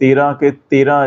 13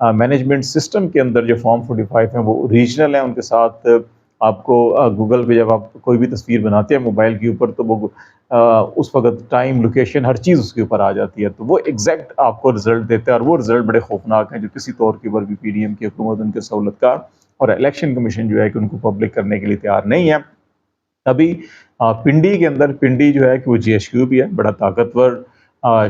management system کے اندر جو form 45 ہیں وہ ریجنل ہیں، ان کے ساتھ آپ کو گوگل پہ جب آپ کوئی بھی تصویر بناتے ہیں موبائل کے اوپر تو وہ اس وقت ٹائم، لوکیشن، ہر چیز اس کے اوپر آ جاتی ہے، تو وہ ایگزیکٹ آپ کو رزلٹ دیتے ہیں، اور وہ رزلٹ بڑے خوفناک ہیں جو کسی طور کے اوپر بھی پی ڈی ایم کی حکومت، ان کے سہولت کار اور الیکشن کمیشن جو ہے کہ ان کو پبلک کرنے کے لیے تیار نہیں ہے۔ ابھی پنڈی کے اندر، پنڈی جو ہے کہ وہ جی ایچ کیو بھی ہے، بڑا طاقتور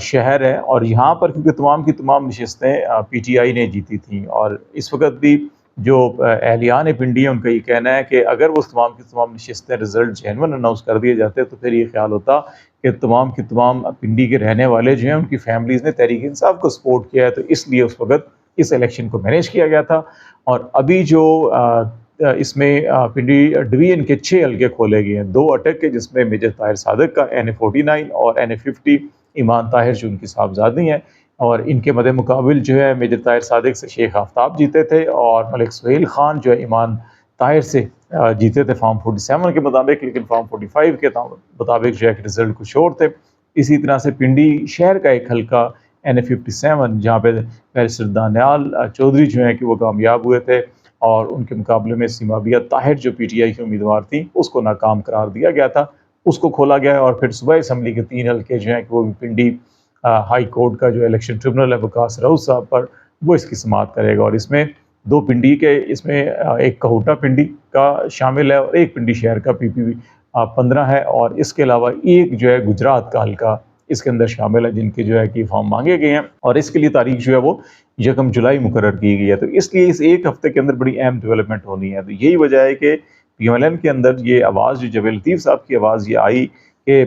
شہر ہے، اور یہاں پر کیونکہ تمام کی تمام نشستیں پی ٹی آئی نے جیتی تھیں، اور اس وقت بھی جو اہلیان پنڈی ہیں ان کا یہ کہنا ہے کہ اگر وہ تمام کی تمام نشستیں رزلٹ جینون اناؤنس کر دیے جاتے تو پھر یہ خیال ہوتا کہ تمام کی تمام پنڈی کے رہنے والے جو ہیں ان کی فیملیز نے تحریک انصاف کو سپورٹ کیا ہے، تو اس لیے اس وقت اس الیکشن کو مینیج کیا گیا تھا۔ اور ابھی جو اس میں پنڈی ڈویژن کے 6 حلقے کھولے گئے ہیں، 2 اٹک کے جس میں میجر طاہر صادق کا NA49 اور NA50 ایمان طاہر جو ان کی صاحبزادی ہیں، اور ان کے مد مقابل جو ہے میجر طاہر صادق سے شیخ آفتاب جیتے تھے، اور ملک سہیل خان جو ہے ایمان طاہر سے جیتے تھے فارم 47 کے مطابق، لیکن فارم 45 کے مطابق جو ہے کہ رزلٹ کچھ اور تھے۔ اسی طرح سے پنڈی شہر کا ایک حلقہ NA57 جہاں پہ بیرسٹر دانیال چودھری جو ہیں کہ وہ کامیاب ہوئے تھے، اور ان کے مقابلے میں سیمابیہ طاہر جو پی ٹی آئی کی امیدوار تھیں اس کو ناکام قرار دیا گیا تھا، اس کو کھولا گیا ہے۔ اور پھر صوبائی اسمبلی کے 3 حلقے جو ہیں کہ وہ بھی پنڈی ہائی کورٹ کا جو الیکشن ٹریبونل ہے وقاص راؤت صاحب پر، وہ اس کی سماعت کرے گا، اور اس میں 2 پنڈی کے، اس میں ایک کہوٹا پنڈی کا شامل ہے اور ایک پنڈی شہر کا PPP 15 ہے، اور اس کے علاوہ ایک جو ہے گجرات کا حلقہ اس کے اندر شامل ہے جن کے جو ہے کہ فارم مانگے گئے ہیں، اور اس کے لیے تاریخ جو ہے وہ 1 جولائی مقرر کی گئی ہے۔ تو اس لیے اس ایک ہفتے کے اندر بڑی اہم ڈیولپمنٹ ہونی ہے، تو یہی وجہ ہے کہ PMLN کے اندر یہ آواز جو جاوید لطیف صاحب کی آواز یہ آئی کہ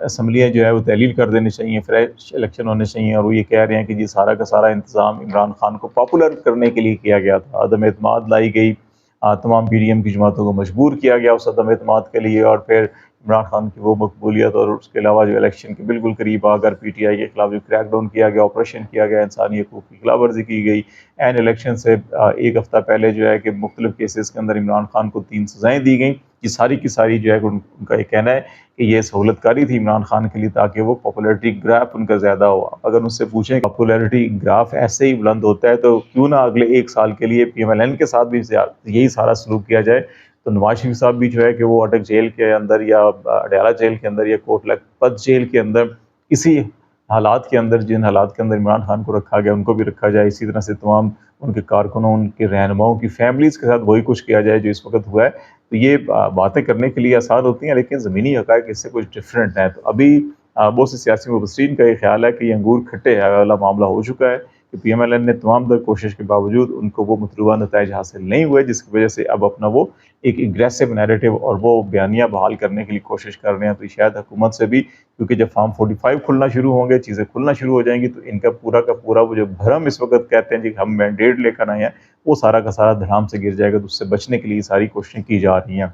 اسمبلیاں جو ہے وہ تحلیل کر دینی چاہیے، فریش الیکشن ہونے چاہیے، اور وہ یہ کہہ رہے ہیں کہ یہ سارا کا سارا انتظام عمران خان کو پاپولر کرنے کے لیے کیا گیا تھا، عدم اعتماد لائی گئی، تمام PDM کی جماعتوں کو مجبور کیا گیا اس عدم اعتماد کے لیے، اور پھر عمران خان کی وہ مقبولیت، اور اس کے علاوہ جو الیکشن کے بالکل قریب آ کر PTI کے خلاف جو کریک ڈاؤن کیا گیا، آپریشن کیا گیا، انسانی حقوق کی خلاف ورزی کی گئی، این الیکشن سے 1 ہفتہ پہلے جو ہے کہ مختلف کیسز کے اندر عمران خان کو 3 سزائیں دی گئیں، یہ ساری کی ساری جو ہے ان کا یہ کہنا ہے کہ یہ سہولت کاری تھی عمران خان کے لیے تاکہ وہ پاپولیرٹی گراف ان کا زیادہ ہوا۔ اگر ان سے پوچھیں کہ پاپولیرٹی گراف ایسے ہی بلند ہوتا ہے تو کیوں نہ اگلے 1 سال کے لیے PMLN کے ساتھ بھی یہی سارا سلوک کیا جائے، تو نواز شریف صاحب بھی جو ہے کہ وہ اٹک جیل کے اندر یا اڈیالہ جیل کے اندر یا کوٹ لکھپت جیل کے اندر اسی حالات کے اندر، جن حالات کے اندر عمران خان کو رکھا گیا ان کو بھی رکھا جائے، اسی طرح سے تمام ان کے کارکنوں، ان کے رہنماؤں کی فیملیز کے ساتھ وہی کچھ کیا جائے جو اس وقت ہوا ہے۔ تو یہ باتیں کرنے کے لیے آسان ہوتی ہیں لیکن زمینی حقائق اس سے کچھ ڈفرینٹ ہیں۔ تو ابھی بہت سے سیاسی مبصرین کا یہ خیال ہے کہ یہ انگور کھٹے والا معاملہ ہو چکا ہے کہ PMLN نے تمام در کوشش کے باوجود ان کو وہ مطلوبہ نتائج حاصل نہیں ہوئے، جس کی وجہ سے اب اپنا وہ ایک اگریسو نیریٹو اور وہ بیانیہ بحال کرنے کے لیے کوشش کر رہے ہیں۔ تو شاید حکومت سے بھی، کیونکہ جب فارم 45 کھلنا شروع ہوں گے، چیزیں کھلنا شروع ہو جائیں گی، تو ان کا پورا وہ جو بھرم اس وقت کہتے ہیں جی ہم مینڈیٹ لے کر آئے ہیں، وہ سارا کا سارا دھڑام سے گر جائے گا، تو اس سے بچنے کے لیے ساری کوششیں کی جا رہی ہیں۔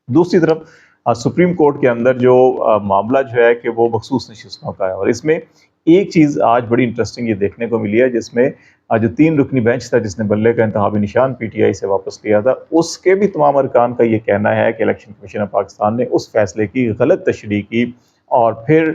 دوسری طرف سپریم کورٹ کے اندر جو معاملہ جو ہے کہ وہ مخصوص نشستوں کا ہے، اور اس میں ایک چیز آج بڑی انٹرسٹنگ یہ دیکھنے کو ملی ہے، جس میں جو 3 رکنی بینچ تھا جس نے بلے کا انتخابی نشان PTI سے واپس لیا تھا، اس کے بھی تمام ارکان کا یہ کہنا ہے کہ الیکشن کمیشن آف پاکستان نے اس فیصلے کی غلط تشریح کی، اور پھر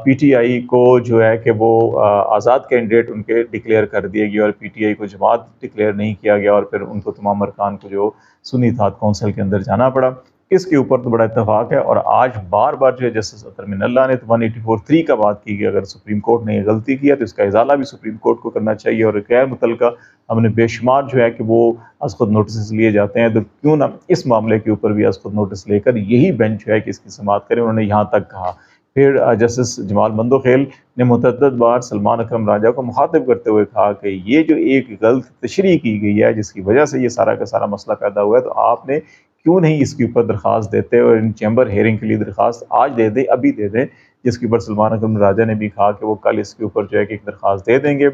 PTI کو جو ہے کہ وہ آزاد کینڈیڈیٹ ان کے ڈکلیئر کر دیے گئے، اور PTI کو جماعت ڈکلیئر نہیں کیا گیا، اور پھر ان کو تمام ارکان کو جو سنی اتحاد کونسل کے اندر جانا پڑا۔ اس کے اوپر تو بڑا اتفاق ہے، اور آج بار جو ہے جسٹس اطہر من اللہ نے 184(3) کا بات کی کہ اگر سپریم کورٹ نے یہ غلطی کیا تو اس کا ازالہ بھی سپریم کورٹ کو کرنا چاہیے، اور غیر متعلقہ ہم نے بے شمار جو ہے کہ وہ از خود نوٹسز لیے جاتے ہیں، تو کیوں نہ اس معاملے کے اوپر بھی از خود نوٹس لے کر یہی بینچ جو ہے کہ اس کی سماعت کرے، انہوں نے یہاں تک کہا۔ پھر جسٹس جمال بندوخیل نے متعدد بار سلمان اکرم راجہ کو مخاطب کرتے ہوئے کہا کہ یہ جو ایک غلط تشریح کی گئی ہے جس کی وجہ سے یہ سارا کا سارا مسئلہ پیدا ہوا ہے، تو آپ نے کیوں نہیں اس کے اوپر درخواست دیتے، اور ان چیمبر ہیئرنگ کے لیے درخواست آج دے دیں، ابھی دے دیں، جس کے اوپر سلمان اکرم راجہ نے بھی کہا کہ وہ کل اس کے اوپر جو ہے کہ ایک درخواست دے دیں گے۔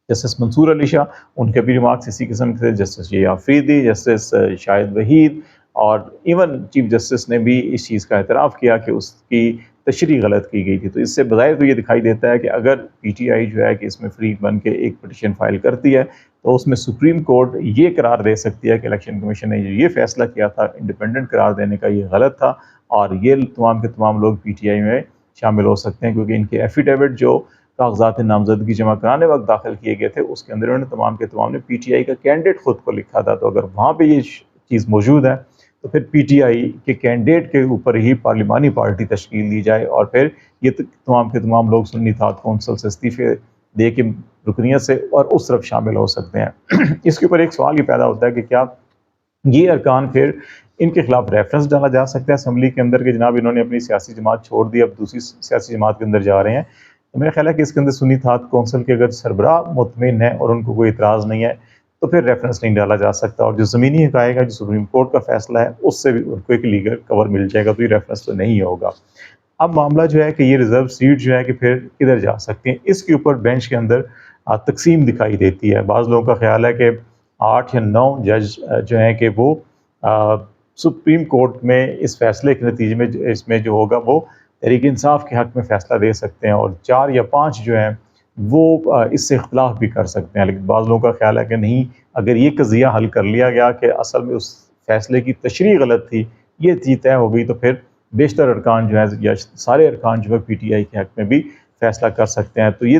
جسٹس منصور علی شاہ، ان کے بھی ریمارکس اسی قسم کے تھے، جسٹس یہ آفریدی، جسٹس شاہد وحید، اور ایون چیف جسٹس نے بھی اس چیز کا اعتراف کیا کہ اس کی تشریح غلط کی گئی تھی۔ تو اس سے بظاہر تو یہ دکھائی دیتا ہے کہ اگر PTI جو ہے کہ اس میں فری بن کے ایک پٹیشن فائل کرتی ہے تو اس میں سپریم کورٹ یہ قرار دے سکتی ہے کہ الیکشن کمیشن نے جو یہ فیصلہ کیا تھا انڈیپینڈنٹ قرار دینے کا، یہ غلط تھا، اور یہ تمام کے تمام لوگ PTI میں شامل ہو سکتے ہیں، کیونکہ ان کے ایفیڈیوٹ جو کاغذات نامزدگی جمع کرانے وقت داخل کیے گئے تھے، اس کے اندر انہوں نے تمام کے تمام نے پی ٹی آئی کا کینڈیڈیٹ خود کو لکھا تھا. تو اگر وہاں پہ یہ چیز موجود ہے تو پھر پی ٹی آئی کے کینڈیڈیٹ کے اوپر ہی پارلیمانی پارٹی تشکیل دی جائے، اور پھر یہ تمام کے تمام لوگ سنی اتحاد کونسل سے استعفے دے کے رکنیت سے اور اس طرف شامل ہو سکتے ہیں. اس کے اوپر ایک سوال یہ پیدا ہوتا ہے کہ کیا یہ ارکان پھر ان کے خلاف ریفرنس ڈالا جا سکتا ہے اسمبلی کے اندر کہ جناب انہوں نے اپنی سیاسی جماعت چھوڑ دی، اب دوسری سیاسی جماعت کے اندر جا رہے ہیں. تو میرا خیال ہے کہ اس کے اندر سنی اتحاد کونسل کے اگر سربراہ مطمئن ہے اور ان کو کوئی اعتراض نہیں ہے تو پھر ریفرنس نہیں ڈالا جا سکتا، اور جو زمینی حقائق ہے جو سپریم کورٹ کا فیصلہ ہے اس سے بھی ان کو ایک لیگل کور مل جائے گا، تو یہ ریفرنس تو نہیں ہوگا. اب معاملہ جو ہے کہ یہ ریزرو سیٹ جو ہے کہ پھر کدھر جا سکتے ہیں، اس کے اوپر بینچ کے اندر تقسیم دکھائی دیتی ہے. بعض لوگوں کا خیال ہے کہ 8 یا 9 جج جو ہیں کہ وہ سپریم کورٹ میں اس فیصلے کے نتیجے میں اس میں جو ہوگا وہ تحریک انصاف کے حق میں فیصلہ دے سکتے ہیں، اور 4 یا 5 جو ہیں وہ اس سے اختلاف بھی کر سکتے ہیں. لیکن بعض لوگوں کا خیال ہے کہ نہیں، اگر یہ قضیہ حل کر لیا گیا کہ اصل میں اس فیصلے کی تشریح غلط تھی، یہ چیز طے ہو گئی، تو پھر بیشتر ارکان جو ہے یا سارے ارکان جو ہے پی ٹی آئی کے حق میں بھی فیصلہ کر سکتے ہیں. تو یہ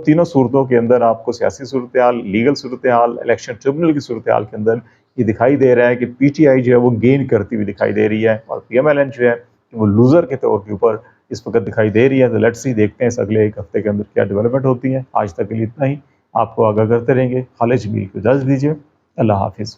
تینوں صورتوں کے اندر آپ کو سیاسی صورتحال، لیگل صورتحال، الیکشن ٹریبونل کی صورتحال کے اندر یہ دکھائی دے رہا ہے کہ پی ٹی آئی جو ہے وہ گین کرتی ہوئی دکھائی دے رہی ہے، اور پی ایم ایل این جو ہے وہ لوزر کے طور کے اوپر اس وقت دکھائی دے رہی ہے. تو لیٹس سی، دیکھتے ہیں اس اگلے ایک ہفتے کے اندر کیا ڈیولپمنٹ ہوتی ہے. آج تک کے لیے اتنا ہی، آپ کو آگاہ کرتے رہیں گے. خالد جمیل کو اجازت دیجیے. اللہ حافظ.